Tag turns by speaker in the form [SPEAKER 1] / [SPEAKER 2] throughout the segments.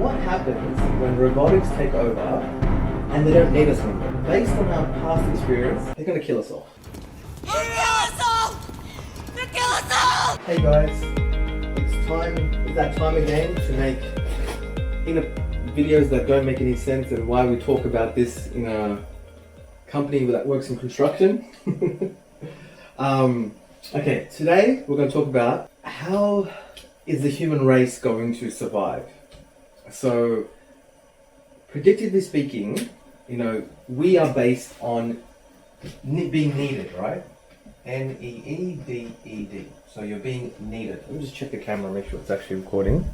[SPEAKER 1] what happens when robotics take over and they don't need us anymore? Based on our past experience, they're going to kill us all.
[SPEAKER 2] They'll kill us all! They'll kill us all!
[SPEAKER 1] Hey guys, it's that time again to make videos that don't make any sense and why we talk about this in a company that works in construction. Okay, today we're going to talk about how is the human race going to survive. So, predictively speaking, we are based on being needed, right? N-E-E-D-E-D. So you're being needed. Let me just check the camera, make sure it's actually recording.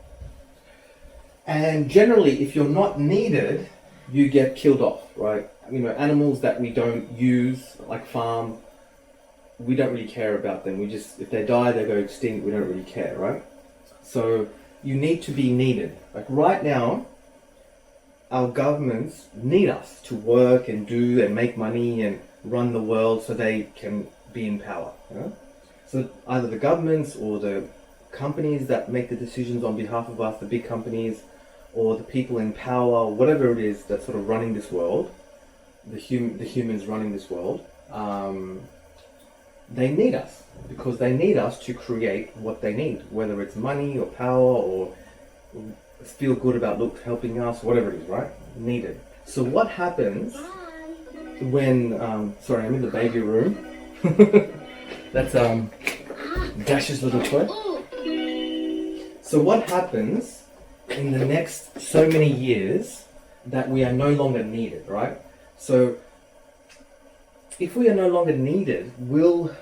[SPEAKER 1] And generally, if you're not needed, you get killed off, right? Animals that we don't use, like farm, we don't really care about them. If they die, they go extinct, we don't really care, right? So you need to be needed. Like right now, our governments need us to work and do and make money and run the world so they can be in power. So either the governments or the companies that make the decisions on behalf of us, the big companies, or the people in power, whatever it is that's sort of running this world, the humans running this world, they need us because they need us to create what they need, whether it's money or power or feel good about helping us, whatever it is, right? Needed. So what happens when, sorry, I'm in the baby room. That's Dash's little toy. So what happens in the next so many years that we are no longer needed, right? So if we are no longer needed, what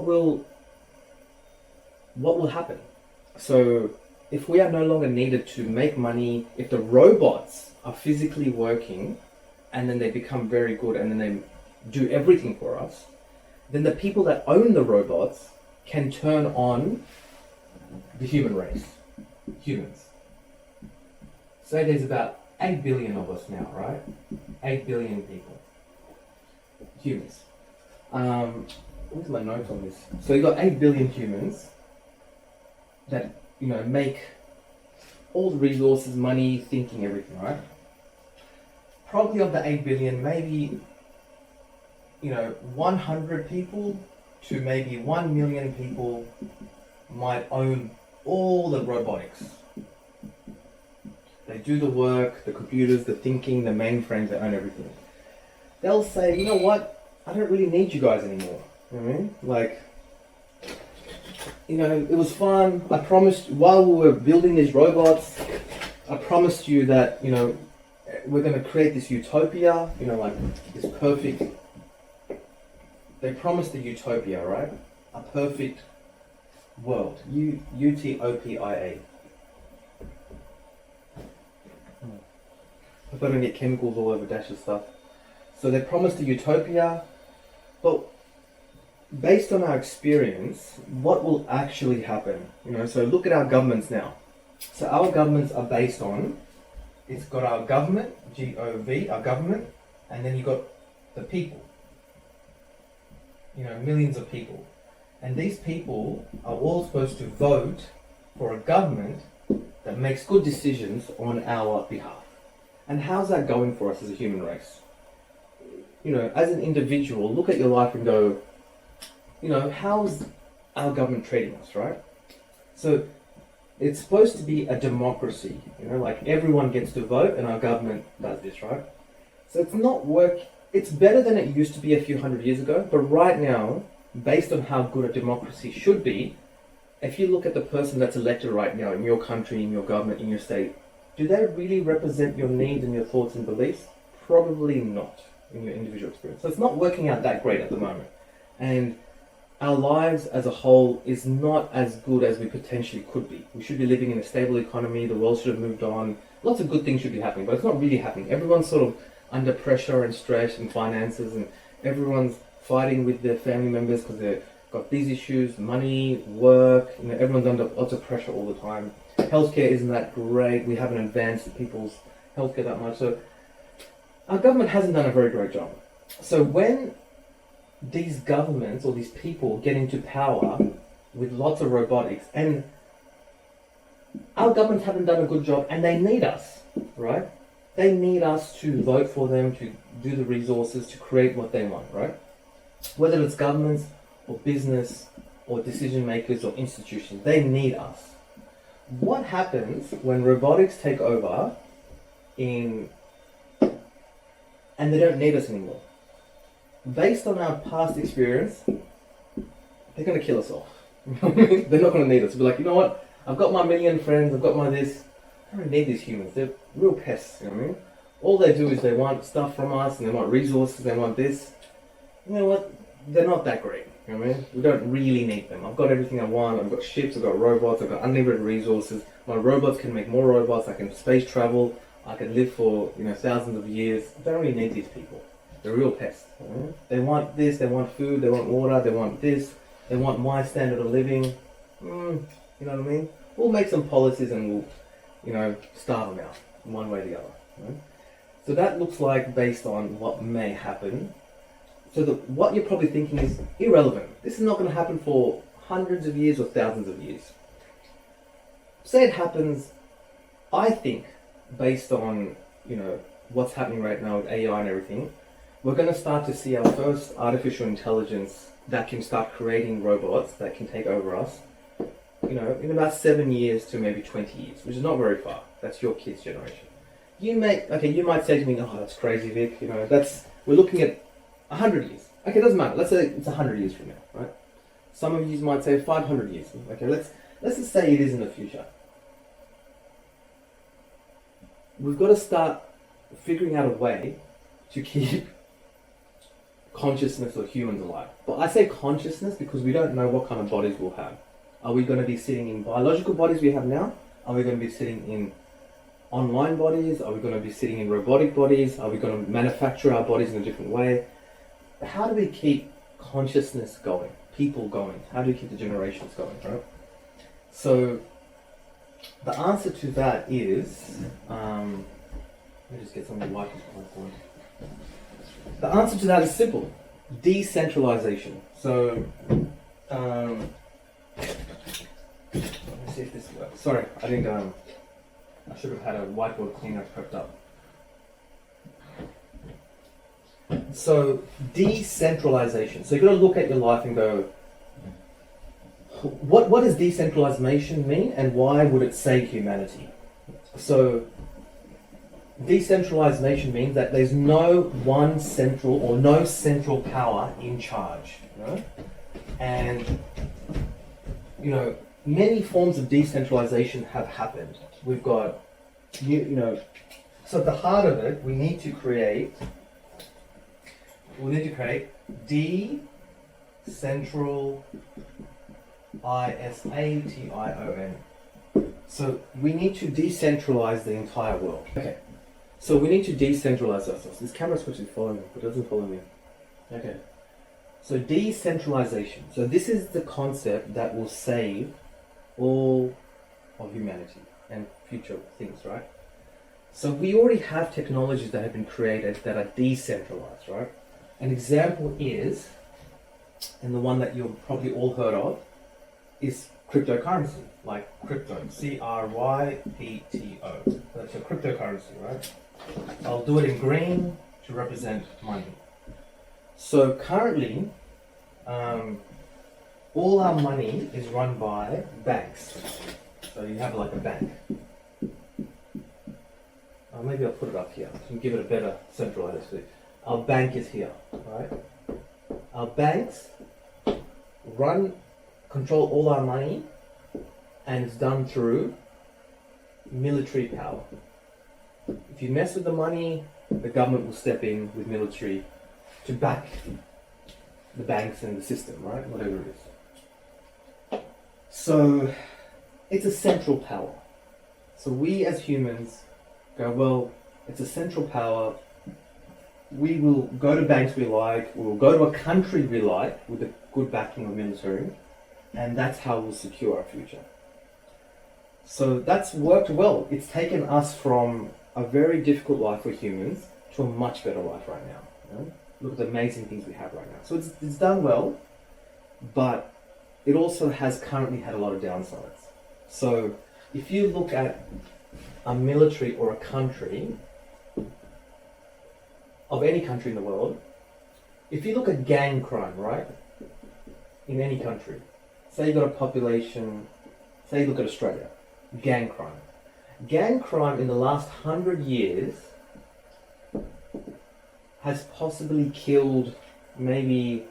[SPEAKER 1] will happen? So if we are no longer needed to make money, if the robots are physically working and then they become very good and then they do everything for us, then the people that own the robots can turn on the human race, humans. Say there's about 8 billion of us now, right? 8 billion people, humans. What's my notes on this? So you got 8 billion humans that make all the resources, money, thinking, everything, right? Probably of the 8 billion, maybe 100 people to maybe 1 million people might own all the robotics. They do the work, the computers, the thinking, the mainframes, they own everything. They'll say, you know what? I don't really need you guys anymore. You know what I mean? Like, it was fun. I promised, while we were building these robots, I promised you that, we're going to create this utopia, like this perfect. They promised a utopia, right? A perfect world. U-T-O-P-I-A. Hope I don't get chemicals all over Dash's stuff. So they promised a utopia, but based on our experience, what will actually happen? So look at our governments now. So our governments are based on, it's got our government, G-O-V, our government, and then you've got the people. Millions of people. And these people are all supposed to vote for a government that makes good decisions on our behalf. And how's that going for us as a human race? As an individual, look at your life and go, how's our government treating us, right? So it's supposed to be a democracy, like everyone gets to vote and our government does this, right? So it's better than it used to be a few hundred years ago, but right now, based on how good a democracy should be, if you look at the person that's elected right now in your country, in your government, in your state, do they really represent your needs and your thoughts and beliefs? Probably not in your individual experience. So it's not working out that great at the moment. And our lives as a whole is not as good as we potentially could be. We should be living in a stable economy, the world should have moved on, lots of good things should be happening, but it's not really happening. Everyone's sort of under pressure and stress and finances, and everyone's fighting with their family members because they've got these issues, money, work, everyone's under lots of pressure all the time. Healthcare isn't that great, we haven't advanced people's healthcare that much, so our government hasn't done a very great job. So when these governments or these people get into power with lots of robotics, and our governments haven't done a good job, and they need us, right? They need us to vote for them, to do the resources, to create what they want, right? Whether it's governments or business or decision makers or institutions, they need us. What happens when robotics take over and they don't need us anymore? Based on our past experience, they're going to kill us off. They're not going to need us. They'll be like, you know what? I've got my million friends, I've got my this. I don't need these humans. They're real pests, you know what I mean? All they do is they want stuff from us, and they want resources, they want this. You know what? They're not that great, you know what I mean? We don't really need them. I've got everything I want. I've got ships, I've got robots, I've got unlimited resources. My robots can make more robots, I can space travel, I can live for, thousands of years. I don't really need these people. They're real pests. You know? They want this, they want food, they want water, they want this, they want my standard of living. You know what I mean? We'll make some policies and we'll, starve them out in one way or the other. Right? So that looks like based on what may happen. So what you're probably thinking is irrelevant. This is not going to happen for hundreds of years or thousands of years. Say it happens, I think, based on, what's happening right now with AI and everything, we're going to start to see our first artificial intelligence that can start creating robots that can take over us, in about 7 years to maybe 20 years, which is not very far. That's your kids' generation. You might say to me, oh, that's crazy, Vic. We're looking at 100 years. Okay, it doesn't matter. Let's say it's 100 years from now, right? Some of you might say 500 years. Okay, let's just say it is in the future. We've got to start figuring out a way to keep consciousness of humans alive. But I say consciousness because we don't know what kind of bodies we'll have. Are we going to be sitting in biological bodies we have now? Are we going to be sitting in online bodies? Are we going to be sitting in robotic bodies? Are we going to manufacture our bodies in a different way? How do we keep consciousness going, people going? How do we keep the generations going, right? So the answer to that is, let me just get some of the white on. The answer to that is simple: decentralization. So, let me see if this works. Sorry, I think I should have had a whiteboard cleaner prepped up. So, decentralization. So you've got to look at your life and go, what does decentralization mean, and why would it save humanity? So, decentralization means that there's no one central or no central power in charge. And many forms of decentralization have happened. We've got, so at the heart of it, we need to create decentralization. So we need to decentralize the entire world. Okay. So we need to decentralize ourselves. This camera's supposed to follow me, but it doesn't follow me. Okay. So decentralization. So this is the concept that will save all of humanity and future things, right? So we already have technologies that have been created that are decentralized, right? An example is, and the one that you've probably all heard of, is cryptocurrency, like crypto, C-R-Y-P-T-O. That's a cryptocurrency, right? I'll do it in green to represent money. So currently, all our money is run by banks. So you have like a bank. Maybe I'll put it up here to give it a better centralized. Our bank is here, right? Our banks control all our money, and it's done through military power. If you mess with the money, the government will step in with military to back the banks and the system, right? Whatever it is. So it's a central power. So we as humans go, well, it's a central power. We will go to banks we like, we will go to a country we like with the good backing of military, and that's how we'll secure our future. So that's worked well. It's taken us from a very difficult life for humans to a much better life right now. Look at the amazing things we have right now. So it's done well, but it also has currently had a lot of downsides. So if you look at a military or a country, of any country in the world, if you look at gang crime, right, in any country, say you've got a population, say you look at Australia, gang crime. Gang crime in the last 100 years has possibly killed maybe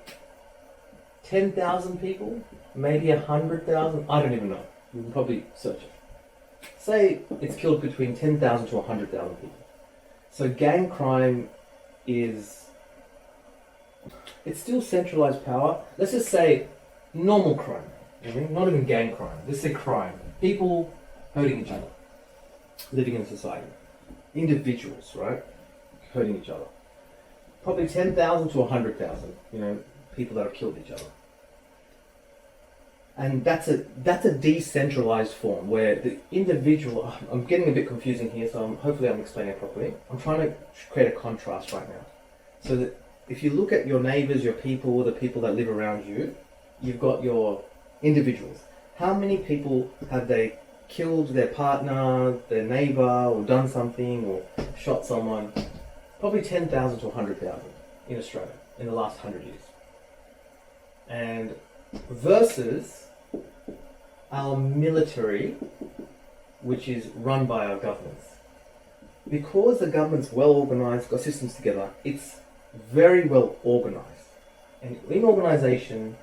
[SPEAKER 1] 10,000 people, maybe 100,000, I don't even know. You can probably search it. Say it's killed between 10,000 to 100,000 people. So gang crime is, it's still centralized power. Let's just say normal crime, not even gang crime. Let's say crime. People hurting each other, living in society. Individuals, right? Hurting each other. Probably 10,000 to 100,000, people that have killed each other. And that's a decentralized form where the individual, I'm getting a bit confusing here, so hopefully I'm explaining it properly. I'm trying to create a contrast right now. So that if you look at your neighbors, your people, the people that live around you, you've got your individuals. How many people have they killed their partner, their neighbor, or done something, or shot someone? Probably 10,000 to 100,000 in Australia in the last 100 years. And versus our military, which is run by our governments. Because the government's well organized, got systems together, it's very well organized. And in organization,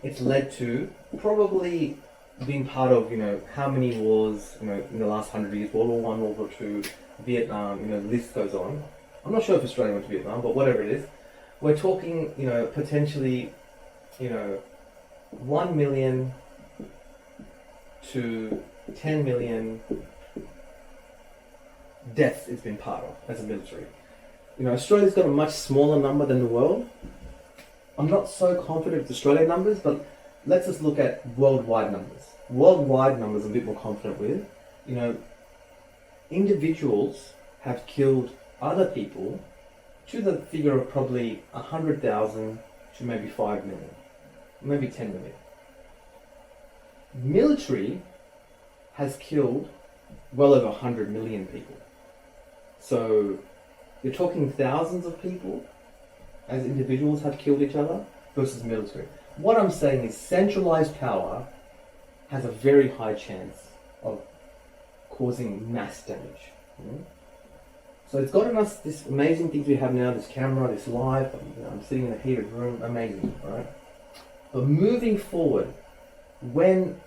[SPEAKER 1] it's led to probably being part of, how many wars, in the last 100 years, World War I, World War II, Vietnam, the list goes on. I'm not sure if Australia went to Vietnam, but whatever it is, we're talking, potentially, 1 million to 10 million deaths it's been part of as a military. Australia's got a much smaller number than the world. I'm not so confident with Australian numbers, but let's just look at worldwide numbers. Worldwide numbers I'm a bit more confident with. Individuals have killed other people to the figure of probably 100,000 to maybe 5 million, maybe 10 million. Military has killed well over 100 million people. So you're talking thousands of people as individuals have killed each other versus military. What I'm saying is centralized power has a very high chance of causing mass damage. So it's gotten us this amazing things we have now, this camera, this light, I'm sitting in a heated room, amazing, right? But moving forward, when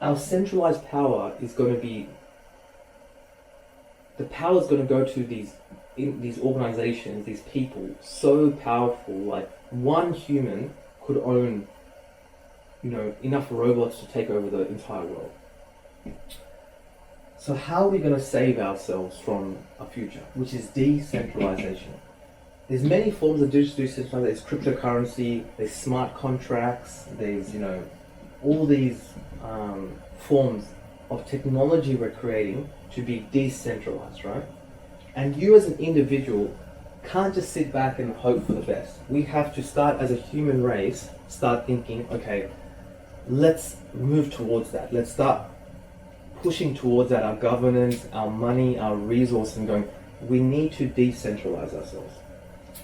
[SPEAKER 1] our centralized power is going to be, the power is going to go to these organizations, these people, so powerful, like one human could own, enough robots to take over the entire world. So how are we going to save ourselves from a future, which is decentralization? There's many forms of digital decentralization. There's cryptocurrency, there's smart contracts, there's, all these forms of technology we're creating to be decentralized, right? And you as an individual can't just sit back and hope for the best. We have to start as a human race, start thinking, okay, let's move towards that. Let's start pushing towards that, our governance, our money, our resources, and going, we need to decentralize ourselves.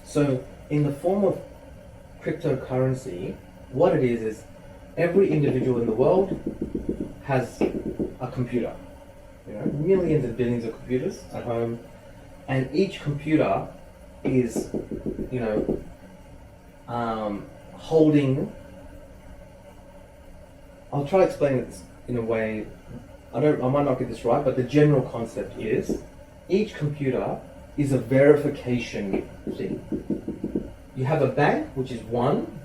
[SPEAKER 1] So in the form of cryptocurrency, what it is every individual in the world has a computer. Millions and billions of computers at home, and each computer is, holding. I'll try to explain it in a way. I might not get this right, but the general concept is each computer is a verification thing. You have a bank, which is one,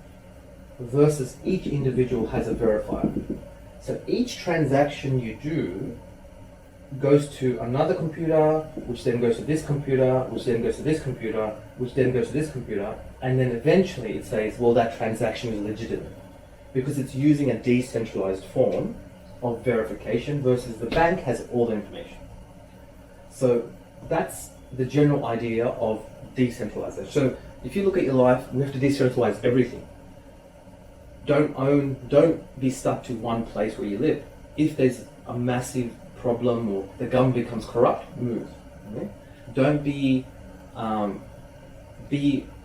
[SPEAKER 1] versus each individual has a verifier. So each transaction you do goes to another computer, which then goes to this computer, which then goes to this computer, which then goes to this computer, and then eventually it says, well, that transaction is legitimate because it's using a decentralized form of verification versus the bank has all the information. So that's the general idea of decentralization. So if you look at your life, we have to decentralize everything. Don't be stuck to one place where you live. If there's a massive problem or the government becomes corrupt, move. Okay? Don't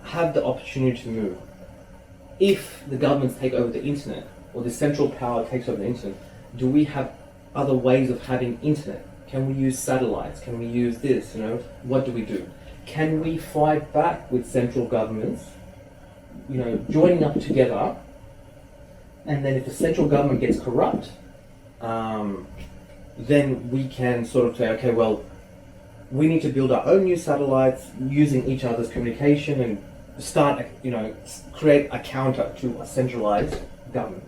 [SPEAKER 1] have the opportunity to move. If the governments take over the internet or the central power takes over the internet, do we have other ways of having internet? Can we use satellites? Can we use this? What do we do? Can we fight back with central governments, joining up together? And then if the central government gets corrupt, then we can sort of say, okay, well, we need to build our own new satellites using each other's communication and start, create a counter to a centralized government.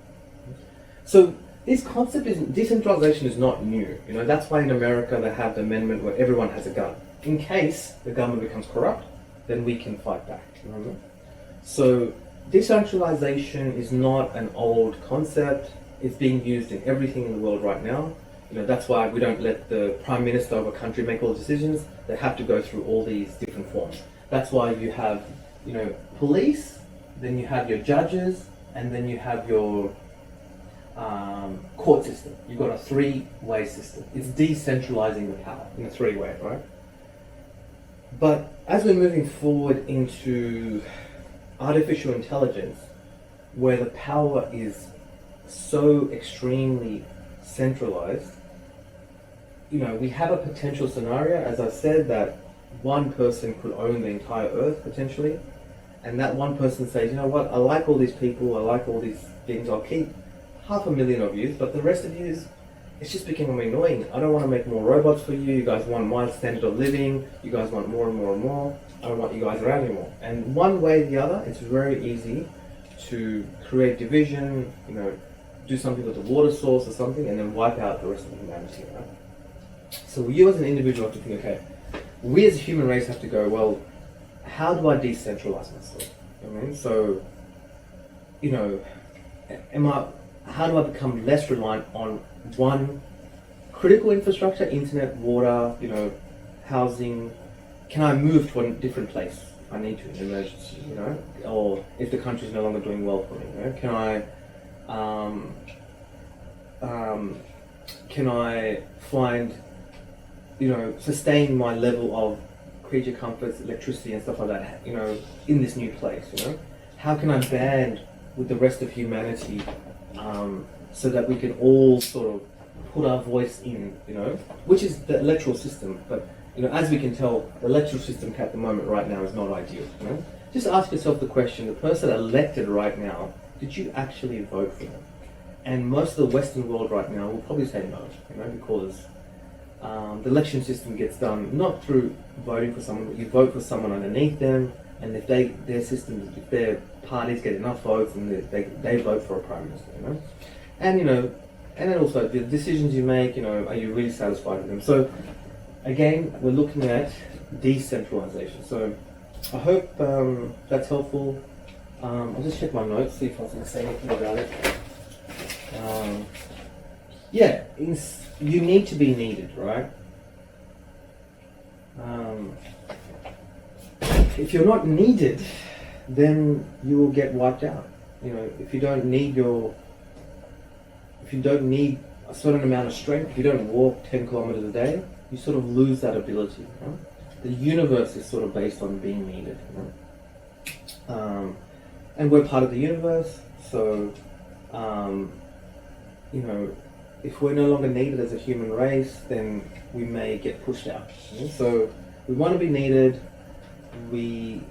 [SPEAKER 1] So this concept decentralization is not new. That's why in America they have the amendment where everyone has a gun. In case the government becomes corrupt, then we can fight back. Remember? So decentralization is not an old concept. It's being used in everything in the world right now. That's why we don't let the prime minister of a country make all the decisions. They have to go through all these different forms. That's why you have, police, then you have your judges, and then you have your court system. You've got a three-way system. It's decentralizing the power in a three-way, right? But as we're moving forward into artificial intelligence, where the power is so extremely centralized, we have a potential scenario, as I said, that one person could own the entire earth potentially, and that one person says, you know what, I like all these people, I like all these things, I'll keep 500,000 of you, but the rest of you, it's just becoming annoying. I don't want to make more robots for you. You guys want my standard of living. You guys want more and more and more. I don't want you guys around anymore. And one way or the other, it's very easy to create division, do something with the water source or something, and then wipe out the rest of humanity, right? So you as an individual have to think, okay, we as a human race have to go, well, how do I decentralize myself? So, how do I become less reliant on one critical infrastructure, internet, water, housing? Can I move to a different place if I need to in an emergency, or if the country is no longer doing well for me? Can I find, sustain my level of creature comforts, electricity and stuff like that, in this new place, How can I band with the rest of humanity so that we can all sort of put our voice in, which is the electoral system. But, as we can tell, the electoral system at the moment right now is not ideal. Just ask yourself the question, the person elected right now, did you actually vote for them? And most of the Western world right now will probably say no, because the election system gets done not through voting for someone, but you vote for someone underneath them, and if their parties get enough votes, and they vote for a prime minister, and and then also the decisions you make, are you really satisfied with them? So again, we're looking at decentralization. So I hope that's helpful. I'll just check my notes, see if I was going to say anything about it. You need to be needed, right? If you're not needed, then you will get wiped out. If you don't need a certain amount of strength, if you don't walk 10 kilometers a day, you sort of lose that ability. The universe is sort of based on being needed. And we're part of the universe, so if we're no longer needed as a human race, then we may get pushed out. So we want to be needed. We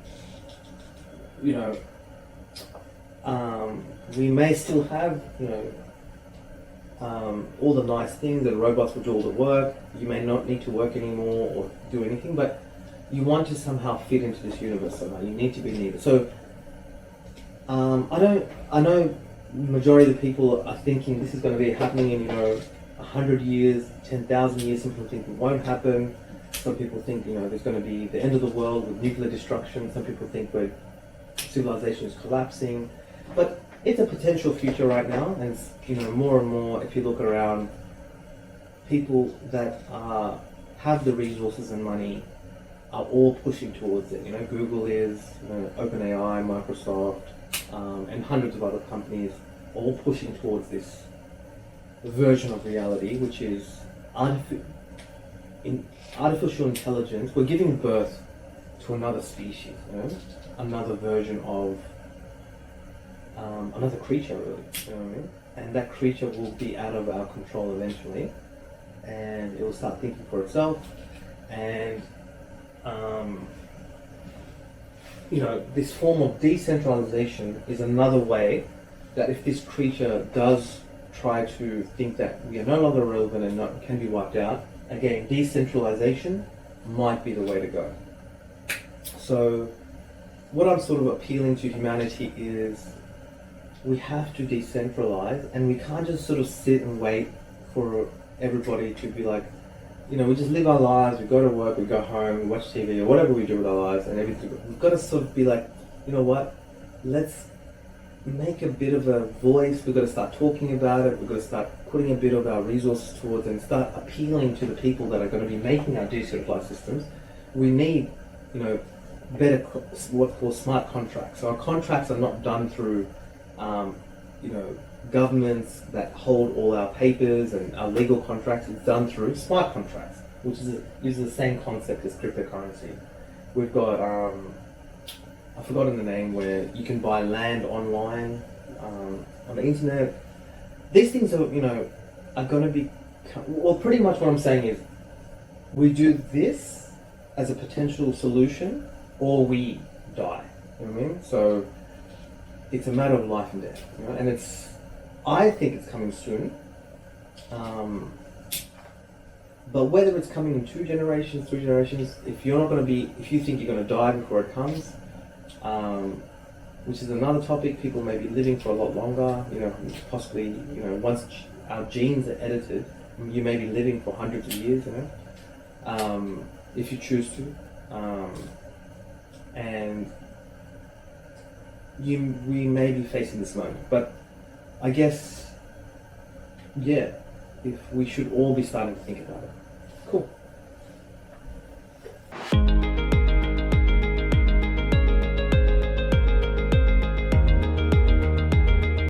[SPEAKER 1] may still have, all the nice things, and robots will do all the work. You may not need to work anymore or do anything, but you want to somehow fit into this universe somehow. You need to be needed. So I know majority of the people are thinking this is going to be happening in 100 years, 10,000 years. Some people think it won't happen. Some people think there's going to be the end of the world with nuclear destruction. Some people think civilization is collapsing, but it's a potential future right now. And more and more, if you look around, people that have the resources and money are all pushing towards it. Google is, OpenAI, Microsoft, and hundreds of other companies all pushing towards this version of reality, which is artificial intelligence. We're giving birth to another species, you know, another version of another creature, really. You know what I mean? And that creature will be out of our control eventually, and it will start thinking for itself. And you know, this form of decentralization is another way that if this creature does try to think that we are no longer relevant and can be wiped out, again, decentralization might be the way to go. So what I'm sort of appealing to humanity is we have to decentralize, and we can't just sort of sit and wait for everybody to be like, you know, we just live our lives, we go to work, we go home, we watch TV or whatever we do with our lives and everything. We've got to sort of be like, you know what, let's make a bit of a voice, we've got to start talking about it, we've got to start putting a bit of our resources towards it and start appealing to the people that are going to be making our decentralized systems. We need, you know, better, what's called smart contracts. So our contracts are not done through, you know, governments that hold all our papers and our legal contracts. Is done through smart contracts, which uses the same concept as cryptocurrency. We've got I've forgotten the name, where you can buy land online on the internet. These things are, you know, are going to be, well, pretty much what I'm saying is we do this as a potential solution or we die. You know what I mean? So it's a matter of life and death, you know? And I think it's coming soon. But whether it's coming in 2 generations, 3 generations, if you think you're going to die before it comes, which is another topic, people may be living for a lot longer, you know, possibly, you know, once our genes are edited, you may be living for hundreds of years, you know, if you choose to. And we may be facing this moment, but I guess, yeah, if we should all be starting to think about it. Cool.